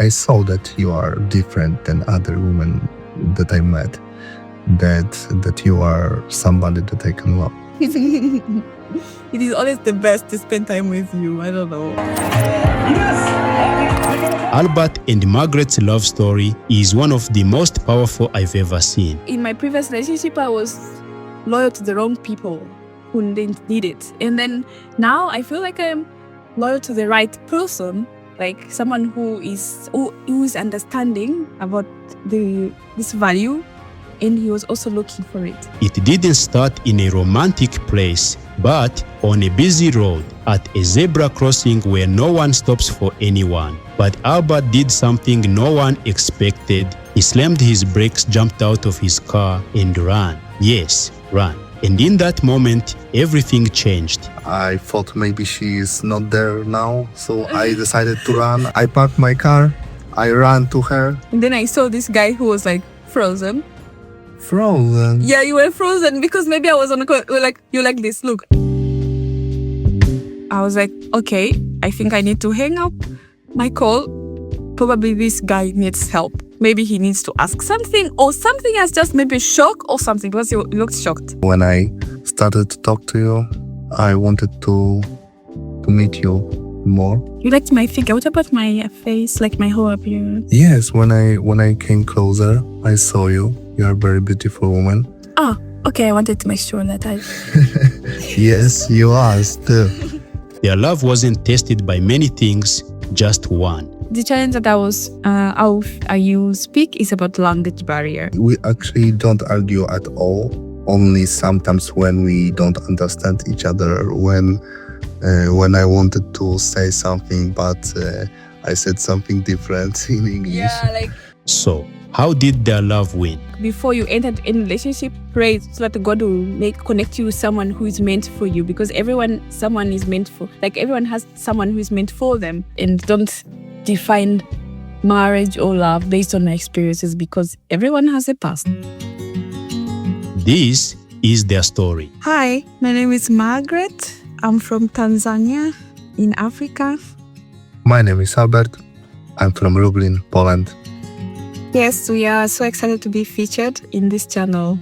I saw that you are different than other women that I met. That you are somebody that I can love. It is always the best to spend time with you. I don't know. Albert and Magreth's love story is one of the most powerful I've ever seen. In my previous relationship, I was loyal to the wrong people who didn't need it. And then now I feel like I'm loyal to the right person, like someone who is understanding about this value, and he was also looking for it. It didn't start in a romantic place, but on a busy road at a zebra crossing where no one stops for anyone. But Albert did something no one expected. He slammed his brakes, jumped out of his car, and ran. Yes, ran. And in that moment, everything changed. I thought maybe she is not there now, so I decided to run. I parked my car, I ran to her. And then I saw this guy who was like frozen. Frozen? Yeah, you were frozen because maybe I was on a call. Like, you like this, look. I was like, okay, I think I need to hang up my call. Probably this guy needs help. Maybe he needs to ask something, or something has just maybe shock or something, because he looked shocked. When I started to talk to you, I wanted to meet you more. You liked my figure. What about my face, like my whole appearance? Yes, when I came closer, I saw you. You are a very beautiful woman. Oh, okay, I wanted to make sure that I... Yes, you are too. Their love wasn't tested by many things, just one. The challenge that I speak is about language barrier. We actually don't argue at all. Only sometimes when we don't understand each other, when I wanted to say something, but I said something different in English. Yeah, like... So, how did their love win? Before you enter any relationship, pray so that God will connect you with someone who is meant for you, because everyone has someone who is meant for them. And don't define marriage or love based on my experiences, because everyone has a past. This is their story. Hi, my name is Magreth. I'm from Tanzania in Africa. My name is Albert. I'm from Lublin, Poland. Yes, we are so excited to be featured in this channel.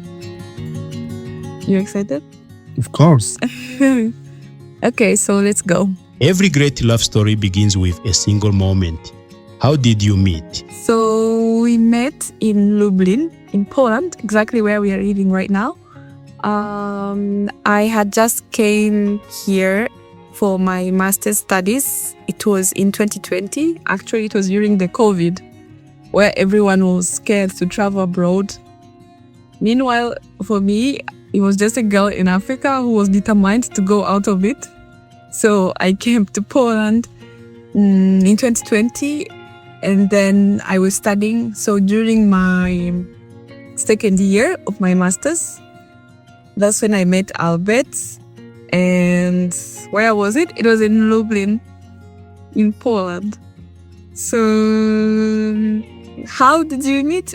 You excited? Of course. Okay, so let's go. Every great love story begins with a single moment. How did you meet? So we met in Lublin, in Poland, exactly where we are living right now. I had just came here for my master's studies. It was in 2020. Actually, it was during the COVID, where everyone was scared to travel abroad. Meanwhile, for me, it was just a girl in Africa who was determined to go out of it. So I came to Poland in 2020, and then I was studying. So during my second year of my master's, that's when I met Albert. And where was it? It was in Lublin, in Poland. So how did you meet?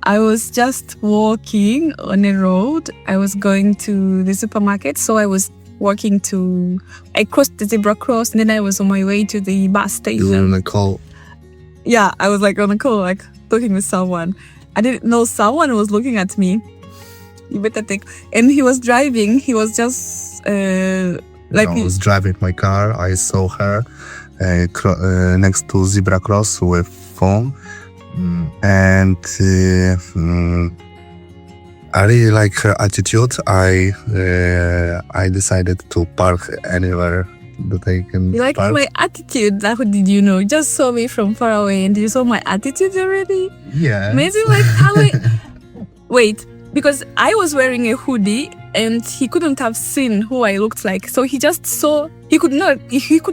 I was just walking on a road. I was going to the supermarket, so I crossed the zebra cross, and then I was on my way to the bus station. You were on a call? Yeah, I was like on a call, like talking with someone. I didn't know someone was looking at me. You better think. And he was driving. He was just I was driving my car. I saw her next to zebra cross with phone, and I really like her attitude. I decided to park anywhere that I can. You like park. my attitude? How did you know? You just saw me from far away, and you saw my attitude already. Yeah. Amazing, like how I wait. Because I was wearing a hoodie and he couldn't have seen who I looked like. So he just saw, he could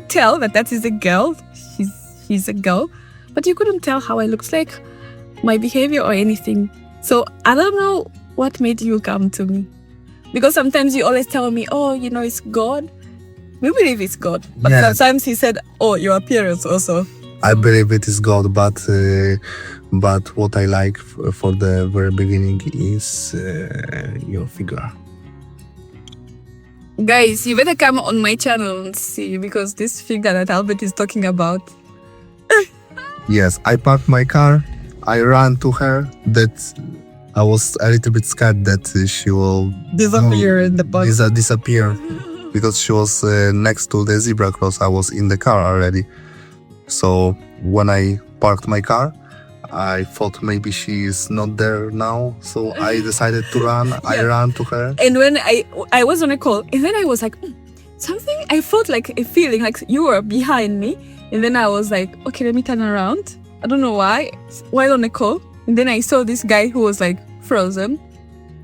tell that is a girl. He's a girl. But you couldn't tell how I looked like, my behavior or anything. So I don't know what made you come to me. Because sometimes you always tell me, oh, it's God. We believe it's God. But sometimes he said, oh, your appearance also. I believe it is God, but what I like for the very beginning is your figure. Guys, you better come on my channel and see, because this figure that Albert is talking about Yes, I parked my car. I ran to her. That I was a little bit scared that she will Disappear in the bus. disappear because she was next to the zebra cross. I was in the car already. So when I parked my car, I thought maybe she is not there now. So I decided to run. I ran to her. And when I was on a call, and then I was like, something, I felt like a feeling like you were behind me. And then I was like, okay, let me turn around. I don't know why. While on a call. And then I saw this guy who was like frozen.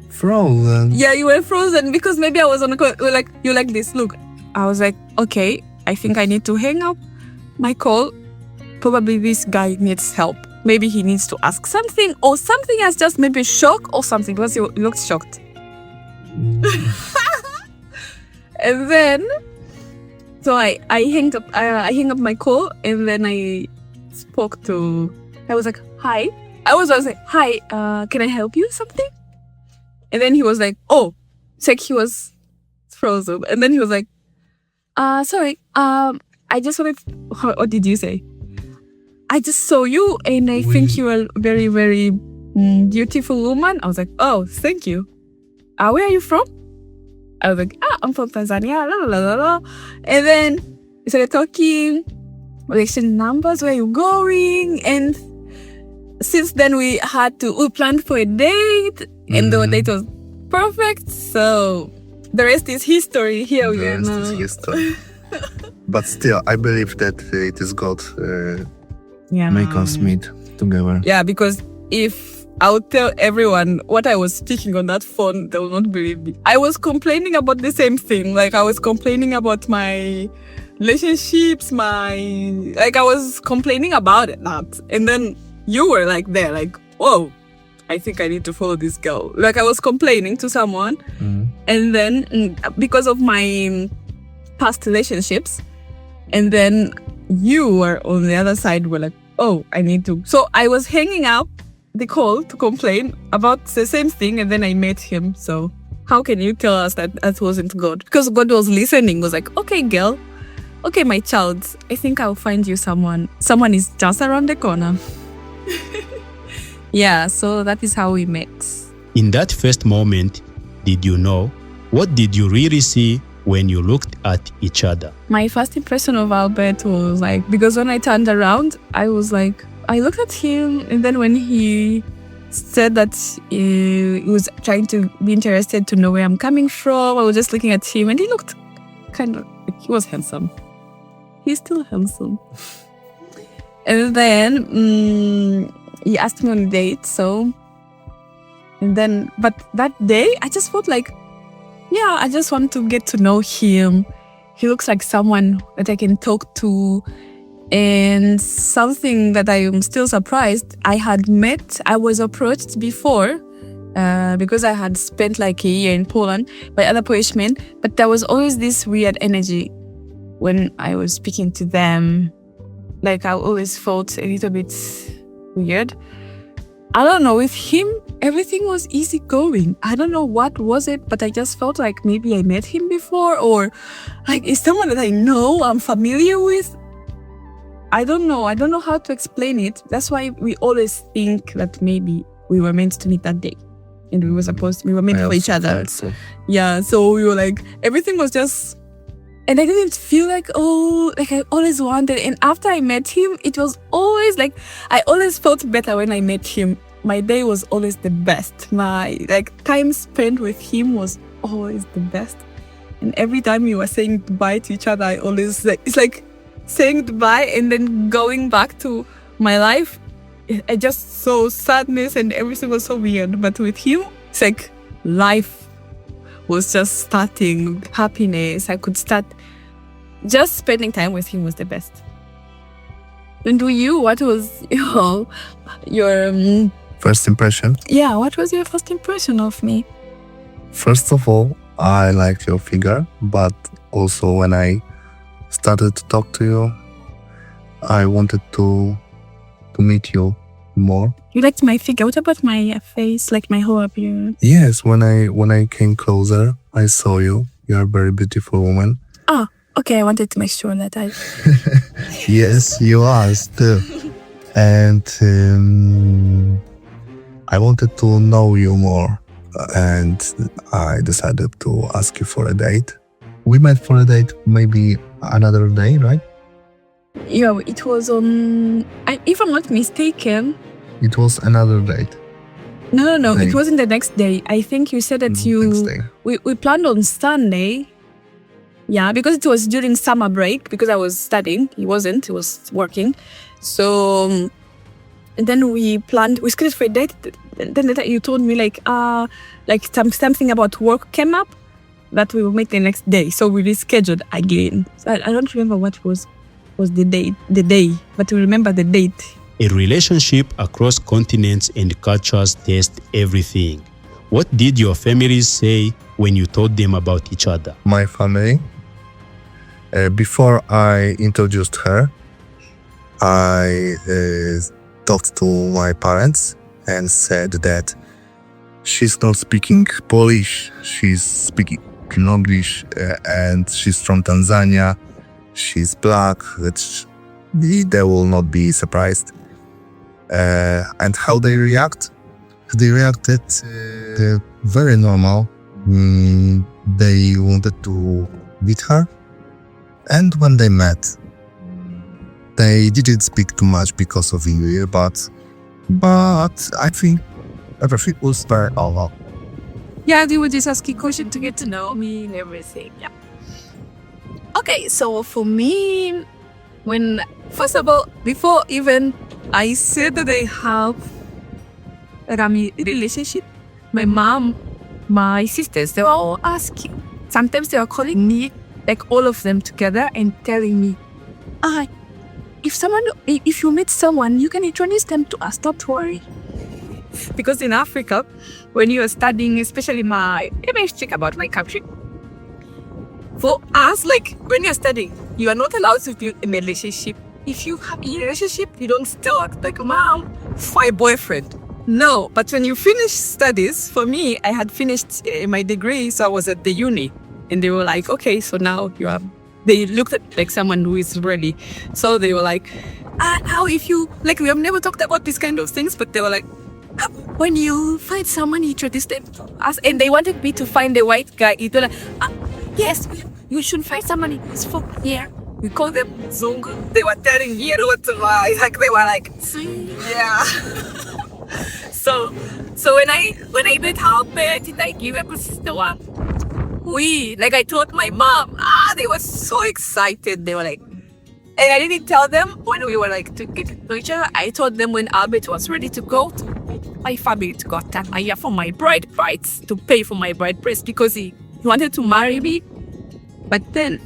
Frozen? Yeah, you were frozen because maybe I was on a call. You're like this. Look, I was like, okay, I think I need to hang up my call. Probably this guy needs help. Maybe he needs to ask something, or something has just maybe shock or something, because he looked shocked. And then, so I hanged up my call, and then I spoke to. I was like, "Hi." I was like, "Hi, can I help you with something?" And then he was like, "Oh," it's like he was frozen, and then he was like, "Sorry, I just wanted." What did you say? I just saw you, and I think you are a very, very beautiful woman. I was like, "Oh, thank you. Where are you from?" I was like, "I'm from Tanzania." La, la, la, la. And then we started talking. We exchanged numbers. Where are you going? And since then, we planned for a date, and the date was perfect. So the rest is history. Here we are now. The rest is history. But still, I believe that it is God make us meet together. Yeah, because if I would tell everyone what I was speaking on that phone, they will not believe me. I was complaining about the same thing. Like, I was complaining about my relationships, I was complaining about it, not. And then you were like there, like, whoa, I think I need to follow this girl. Like, I was complaining to someone. And then because of my past relationships, and then you were on the other side, were like, oh, I need to. So I was hanging up the call to complain about the same thing, and then I met him. So how can you tell us that that wasn't God? Because God was listening, was like, okay, girl, okay, my child, I think I'll find you someone. Someone is just around the corner. Yeah, so that is how we met. In that first moment, did you know? What did you really see when you looked at each other? My first impression of Albert was like, because when I turned around, I was like, I looked at him, and then when he said that he was trying to be interested to know where I'm coming from, I was just looking at him, and he looked kind of, he was handsome. He's still handsome. And then he asked me on a date, but that day, I just felt like, yeah, I just want to get to know him. He looks like someone that I can talk to. And something that I am still surprised, I was approached before because I had spent like a year in Poland by other Polish men, but there was always this weird energy when I was speaking to them. Like, I always felt a little bit weird. I don't know, with him, everything was easygoing. I don't know what was it, but I just felt like maybe I met him before, or like it's someone that I know, I'm familiar with. I don't know how to explain it. That's why we always think that maybe we were meant to meet that day. And we were meant for each other. So. Yeah, so we were like, everything was just, and I didn't feel like, like I always wanted. And after I met him, it was always like, I always felt better when I met him. My day was always the best. My time spent with him was always the best. And every time we were saying goodbye to each other, I always, it's like saying goodbye and then going back to my life. I just saw sadness and everything was so weird. But with him, it's like life was just starting, happiness. I could start, just spending time with him was the best. And what was your First impression? Yeah, what was your first impression of me? First of all, I liked your figure, but also when I started to talk to you, I wanted to meet you more. You liked my figure. What about my face, like my whole appearance? Yes, when I came closer, I saw you. You are a very beautiful woman. Oh, okay. I wanted to make sure that I... Yes, you are still. and I wanted to know you more, and I decided to ask you for a date. We met for a date maybe another day, right? Yeah, it was on. If I'm not mistaken, It was another date. no, Day. it wasn't the next day. I think you said that Next you. day. We planned on Sunday. Yeah, because it was during summer break. Because I was studying, he wasn't. He was working. So, and then we planned. We scheduled for a date. Then later you told me like something about work came up that we will make the next day. So we rescheduled again. So I don't remember what was the day, but we remember the date. A relationship across continents and cultures tests everything. What did your families say when you told them about each other? My family, before I introduced her, I talked to my parents and said that she's not speaking Polish, she's speaking English, and she's from Tanzania, she's black, which they will not be surprised. And how they react? They reacted very normal. They wanted to meet her, and when they met, they didn't speak too much because of English, but I think everything was very normal. Yeah, they were just asking questions to get to know me and everything. Yeah. Okay, so for me, first of all, before even I said that I have a relationship, my mom, my sisters, they were all asking. Sometimes they were calling me, like all of them together, and telling me, if you meet someone, you can introduce them to us, don't worry. Because in Africa, when you are studying, especially let me speak about my country. For us, like when you're studying, you are not allowed to build a relationship. If you have a relationship, you don't start like mom for a boyfriend. No, but when you finish studies, for me, I had finished my degree, so I was at the uni, and they were like, okay, so now you have. They looked at like someone who is ready, so they were like, how if you like we have never talked about these kind of things, but they were like, when you find someone, you introduce them to us, and they wanted me to find a white guy. They were like, yes, you should find someone who's from here. We call them Zungu. They were telling me what to buy. Like they were like, yeah. So when I met her parents, I give up a sister one. I told my mom, they were so excited. They were like, and I didn't tell them when we were like to get to know each other. I told them when Albert was ready to go to my family to got time a year for my bride price, to pay for my bride price, because he wanted to marry me. But then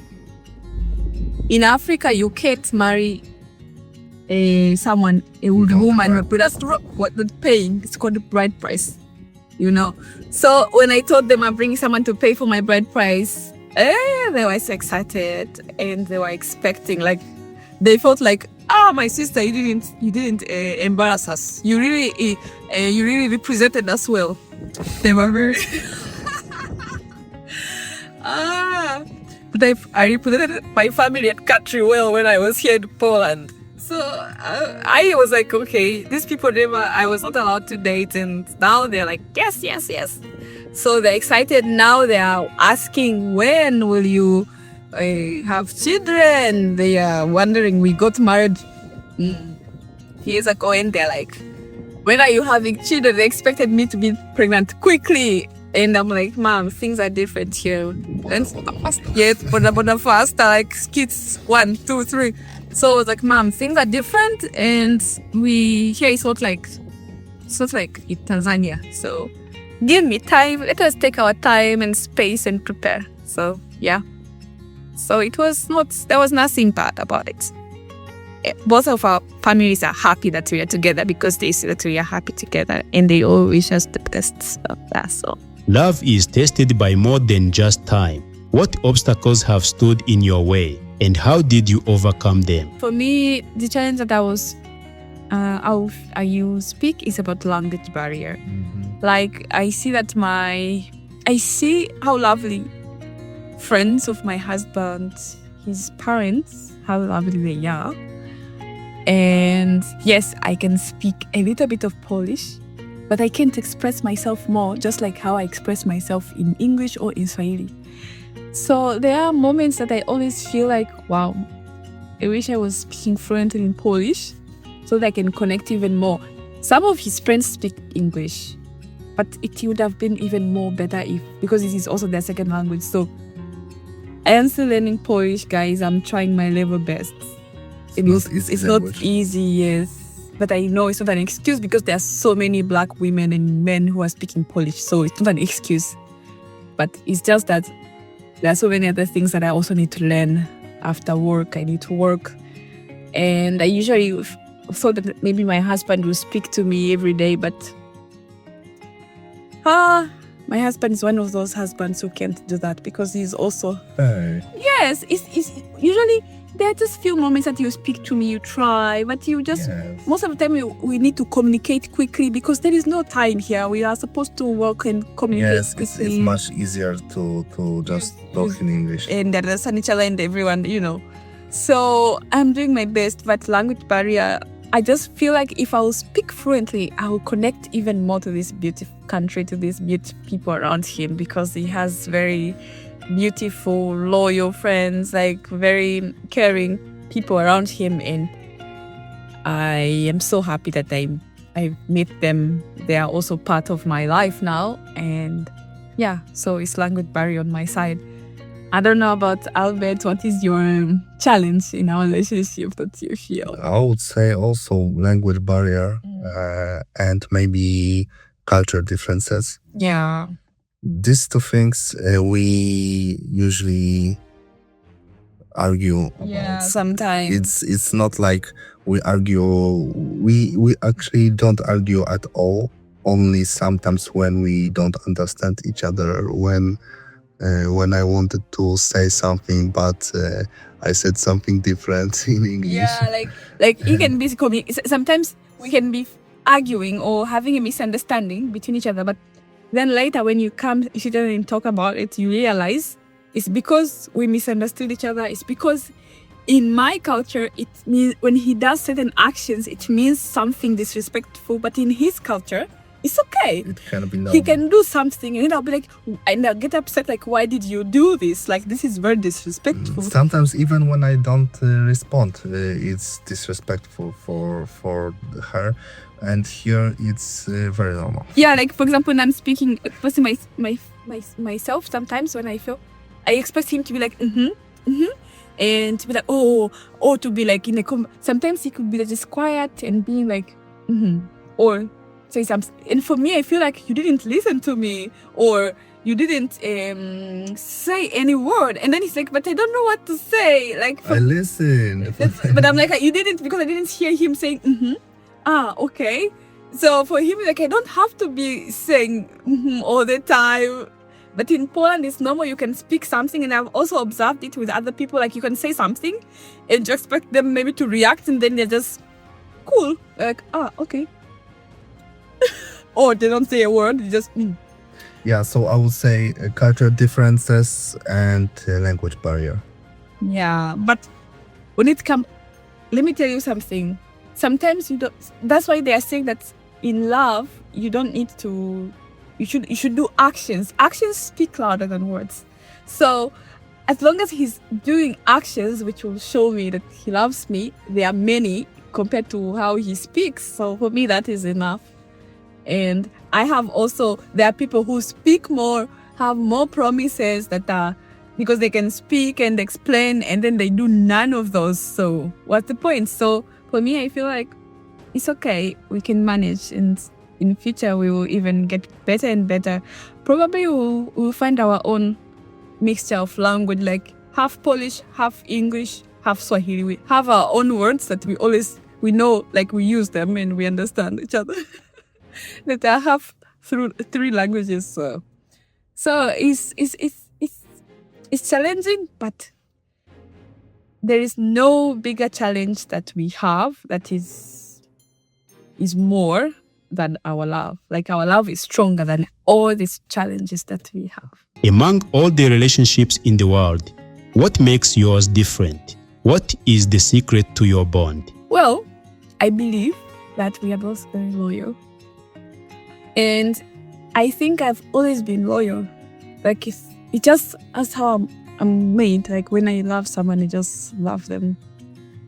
in Africa, you can't marry someone, a woman, but that's what they're paying. It's called the bride price, So when I told them I'm bringing someone to pay for my bride price, they were so excited, and they were expecting, like, they felt like, my sister, you didn't embarrass us. You really represented us well. They were very. But I represented my family and country well when I was here in Poland. So I was like, okay, these people I was not allowed to date, and now they're like, yes. So they're excited. Now they are asking, when will you have children? They are wondering. We got married years ago, and they're like, when are you having children? They expected me to be pregnant quickly. And I'm like, Mom, things are different here. And fast yet, but faster, like kids 1, 2, 3. So I was like, Mom, things are different, and here it's not like in Tanzania. So give me time. Let us take our time and space and prepare. So yeah. So there was nothing bad about it. Both of our families are happy that we are together, because they see that we are happy together, and they all wish us the best. So that's all. Love is tested by more than just time. What obstacles have stood in your way, and how did you overcome them? For me, the challenge that I speak is about language barrier. Mm-hmm. Like I see how lovely friends of my husband, his parents, how lovely they are. And yes, I can speak a little bit of Polish, but I can't express myself more, just like how I express myself in English or in Swahili. So there are moments that I always feel like, wow, I wish I was speaking fluently in Polish so that I can connect even more. Some of his friends speak English, but it would have been even more better because this is also their second language. So I am still learning Polish, guys. I'm trying my level best. It's not easy, yes. But I know it's not an excuse because there are so many Black women and men who are speaking Polish. So it's not an excuse. But it's just that there are so many other things that I also need to learn after work. I need to work. And I usually thought that maybe my husband will speak to me every day. But my husband is one of those husbands who can't do that because he's also... Hey. Yes, it's usually... There are just few moments that you speak to me, you try, but you just... Yes. Most of the time we need to communicate quickly because there is no time here. We are supposed to work and communicate Yes, quickly. it's much easier to just talk in English. And understand each other and everyone, So I'm doing my best, but language barrier, I just feel like if I will speak fluently, I will connect even more to this beautiful country, to these beautiful people around him because he has very... beautiful, loyal friends, like very caring people around him, and I am so happy that I met them. They are also part of my life now, and yeah, so it's language barrier on my side. I don't know about Albert. What is your challenge in our relationship that you feel? I would say also language barrier and maybe culture differences. Yeah. These two things we usually argue about. Yeah, sometimes. It's not like we argue. We actually don't argue at all. Only sometimes when we don't understand each other. When I wanted to say something, but I said something different in English. Yeah, like you can be sometimes we can be arguing or having a misunderstanding between each other, but then later when you sit down and talk about it, you realize it's because we misunderstood each other. It's because in my culture, it means when he does certain actions, it means something disrespectful. But in his culture, it's okay. It can be normal. He can do something, and then I'll be like, and I'll get upset, like, why did you do this? Like, this is very disrespectful. Sometimes even when I don't respond, it's disrespectful for her. And here it's very normal. Yeah, like for example, when I'm speaking, expressing myself, sometimes when I expect him to be like, and to be like, oh, or to be like sometimes he could be just quiet and being like, or say something. And for me, I feel like you didn't listen to me, or you didn't say any word. And then he's like, but I don't know what to say. Like, I listen. But I'm like, you didn't, because I didn't hear him saying, okay. So for him, like, I don't have to be saying all the time. But in Poland, it's normal. You can speak something, and I've also observed it with other people. Like, you can say something, and you expect them maybe to react, and then they're just cool. Like, okay. Or they don't say a word. They just. Yeah. So I would say cultural differences and language barrier. Yeah, but when it comes, let me tell you something. Sometimes you don't. That's why they are saying that in love you don't need to. You should do actions. Actions speak louder than words. So as long as he's doing actions which will show me that he loves me, there are many compared to how he speaks. So for me, that is enough. And I have also, there are people who speak more, have more promises that are because they can speak and explain, and then they do none of those. So what's the point? So for me, I feel like it's okay. We can manage, and in future we will even get better and better. Probably we'll find our own mixture of language, like half Polish, half English, half Swahili. We have our own words that we know, like we use them and we understand each other. That I have through 3 languages. So it's challenging, but there is no bigger challenge that we have that is more than our love. Like, our love is stronger than all these challenges that we have. Among all the relationships in the world, what makes yours different? What is the secret to your bond? Well, I believe that we are both very loyal. And I think I've always been loyal. Like it just as how I'm made. Like when I love someone, I just love them,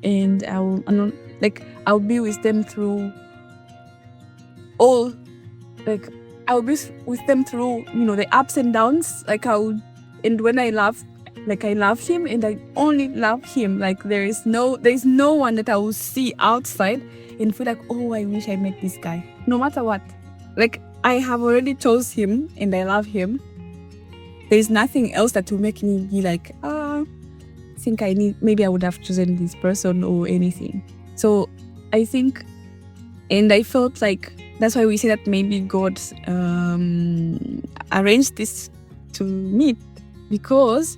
and I'll be with them through all. Like I'll be with them through the ups and downs. And when I love him, and I only love him. Like there's no one that I will see outside and feel like, oh, I wish I met this guy. No matter what, like I have already chose him and I love him. There's nothing else that will make me be like, I think maybe I would have chosen this person or anything. So I think, and I felt like that's why we say that maybe God arranged this to meet, because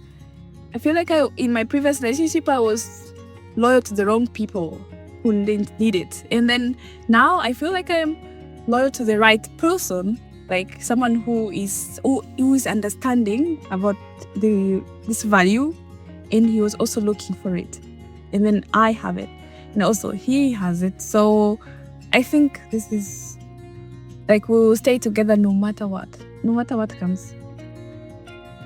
I feel like in my previous relationship, I was loyal to the wrong people who didn't need it. And then now I feel like I'm loyal to the right person, like someone who is understanding about this value, and he was also looking for it. And then I have it, and also he has it. So I think this is like we will stay together no matter what comes.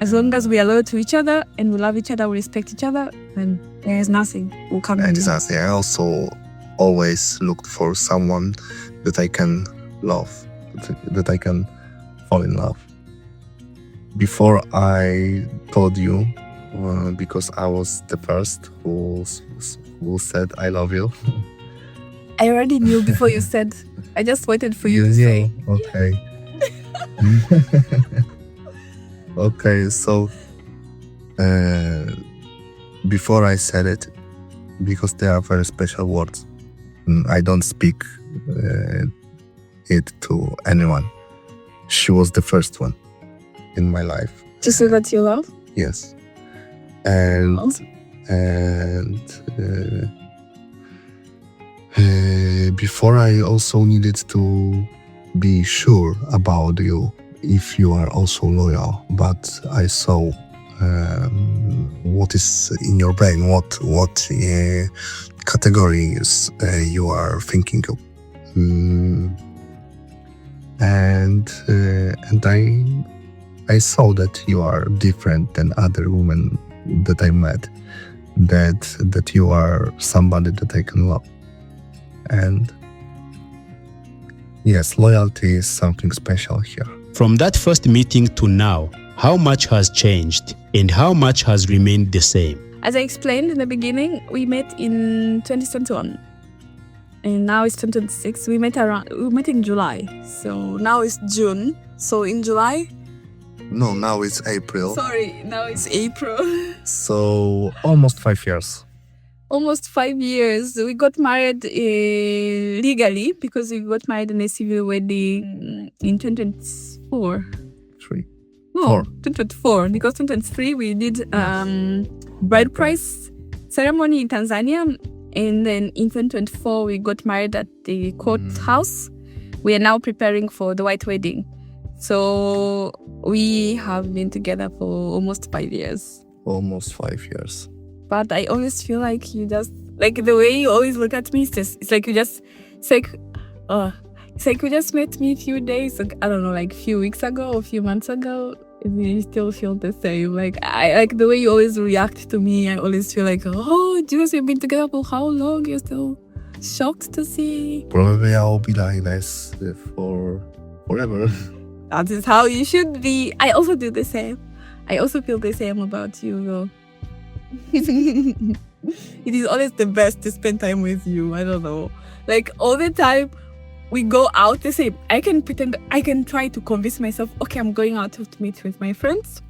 As long as we are loyal to each other and we love each other, we respect each other, then there is nothing will come. Exactly. I also always looked for someone that I can love, that I can fall in love. Before I told you, because I was the first who said I love you. I already knew before you said. I just waited for you to say. Okay. Okay, so before I said it, because they are very special words, I don't speak it to anyone. She was the first one in my life. To say that you love? Yes. And before I also needed to be sure about you, if you are also loyal, but I saw what is in your brain, what categories you are thinking of, and I saw that you are different than other women that I met, that you are somebody that I can love, and yes, loyalty is something special here. From that first meeting to now, how much has changed and how much has remained the same? As I explained in the beginning, we met in 2021 and now it's 2026. We met in July, so now it's June. So in July? No, now it's April. Sorry, now it's April. So almost 5 years. Almost 5 years. We got married legally, because we got married in a civil wedding in 2024. 2024. Because 2023 we did bride price ceremony in Tanzania, and then in 2024 we got married at the courthouse. We are now preparing for the white wedding. So we have been together for almost 5 years. Almost 5 years. But I always feel like you just, like the way you always look at me, it's like you just, it's like you just met me a few days, like, I don't know, like a few weeks ago or a few months ago, and you still feel the same. Like I like the way you always react to me. I always feel like, oh, Jesus, we've been together for how long? You're still shocked to see. Probably I'll be like this for forever. That is how you should be. I also do the same. I also feel the same about you, though. It is always the best to spend time with you. I don't know. Like all the time we go out the same. I can try to convince myself, okay, I'm going out to meet with my friends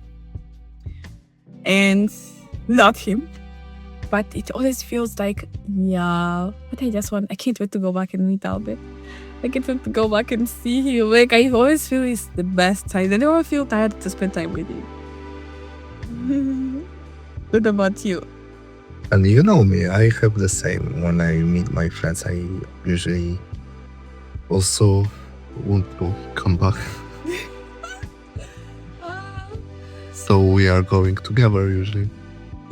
and without him. But it always feels like, yeah, but I can't wait to go back and meet Albert. I can't wait to go back and see him. Like I always feel it's the best time. I never feel tired to spend time with you. What about you? And you know me, I have the same. When I meet my friends, I usually also want to come back. So we are going together usually.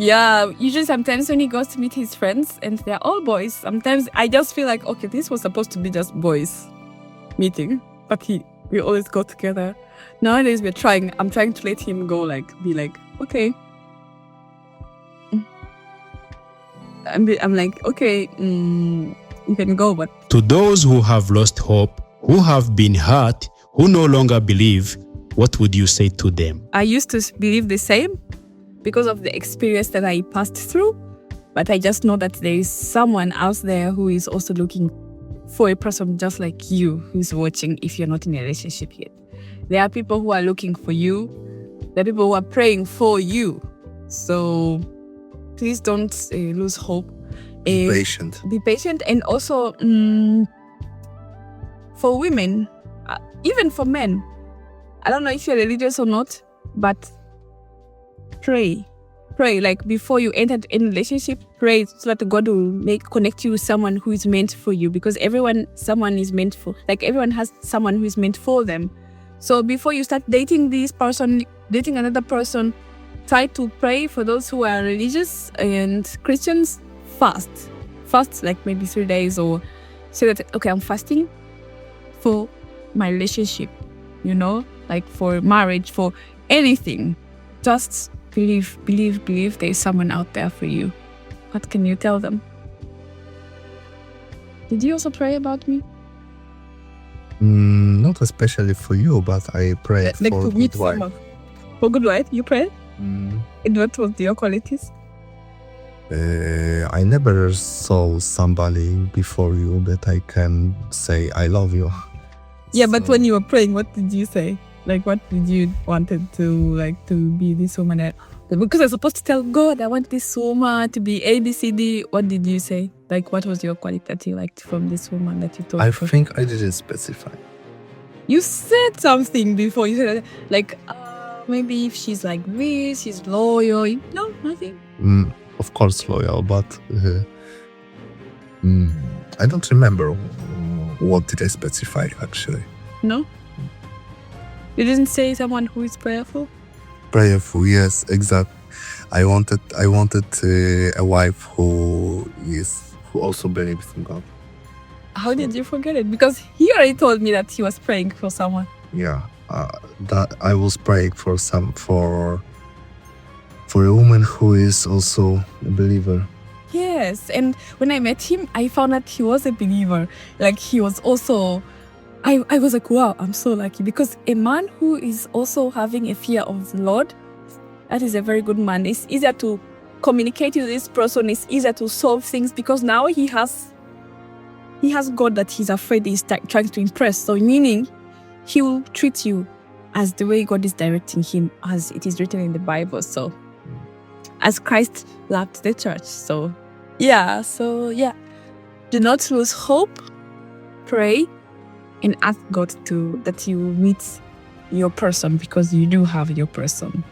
Yeah, usually sometimes when he goes to meet his friends and they're all boys, sometimes I just feel like, okay, this was supposed to be just boys meeting, but we always go together. Nowadays I'm trying to let him go, be like, okay. I'm like, okay, you can go, but... To those who have lost hope, who have been hurt, who no longer believe, what would you say to them? I used to believe the same because of the experience that I passed through, but I just know that there is someone out there who is also looking for a person just like you who's watching if you're not in a relationship yet. There are people who are looking for you. There are people who are praying for you. So please don't lose hope. Be patient. Be patient. And also for women, even for men, I don't know if you're religious or not, but pray. Like before you enter in a relationship, pray so that God will connect you with someone who is meant for you, because everyone has someone who is meant for them. So before you start dating this person, dating another person, try to pray. For those who are religious and Christians, fast like maybe 3 days, or say that, okay, I'm fasting for my relationship, like for marriage, for anything. Just believe there is someone out there for you. What can you tell them? Did you also pray about me? Not especially for you, but I pray Like for to meet good wife. someone. For good wife, you prayed? And what was your qualities? I never saw somebody before you that I can say I love you. Yeah, but when you were praying, what did you say? Like, what did you wanted to be this woman? Because I was supposed to tell God, I want this woman to be A, B, C, D. What did you say? Like, what was your quality that you liked from this woman that you told? I think I didn't specify. You said something before. You said, like, maybe if she's like this, she's loyal. No, nothing. Of course loyal, but I don't remember what did I specify actually. No? You didn't say someone who is prayerful? Prayerful, yes, exactly. I wanted a wife who also believes in God. How did you forget it? Because he already told me that he was praying for someone. Yeah, that I was praying for a woman who is also a believer. Yes, and when I met him, I found that he was a believer. Like, he was also... I was like, wow, I'm so lucky, because a man who is also having a fear of the Lord, that is a very good man. It's easier to communicate with this person. It's easier to solve things, because now he has God that he's afraid he's trying to impress. So meaning he will treat you as the way God is directing him, as it is written in the Bible. So as Christ loved the church. So yeah. Do not lose hope. Pray. And ask God that you meet your person, because you do have your person.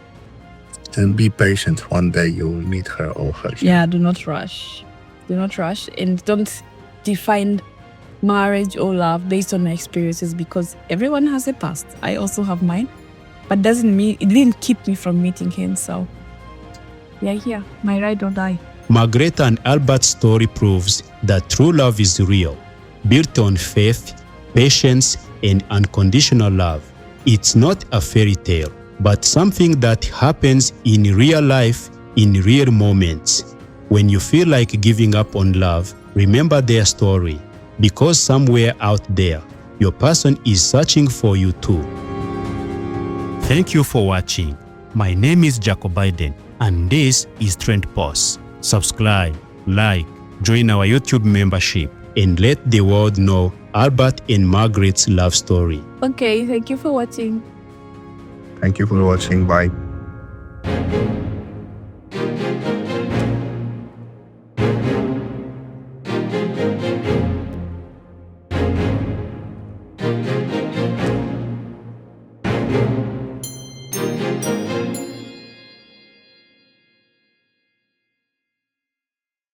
And be patient. One day you'll meet her or her. Yeah, do not rush. And don't define marriage or love based on my experiences, because everyone has a past. I also have mine. But doesn't mean it didn't keep me from meeting him. So yeah, my ride or die. Magreth and Albert's story proves that true love is real, built on faith, patience, and unconditional love. It's not a fairy tale, but something that happens in real life, in real moments. When you feel like giving up on love, remember their story, because somewhere out there, your person is searching for you too. Thank you for watching. My name is Jacob Biden, and this is Trend Post. Subscribe, like, join our YouTube membership, and let the world know Albert and Magreth's love story. Okay, thank you for watching. Thank you for watching. Bye.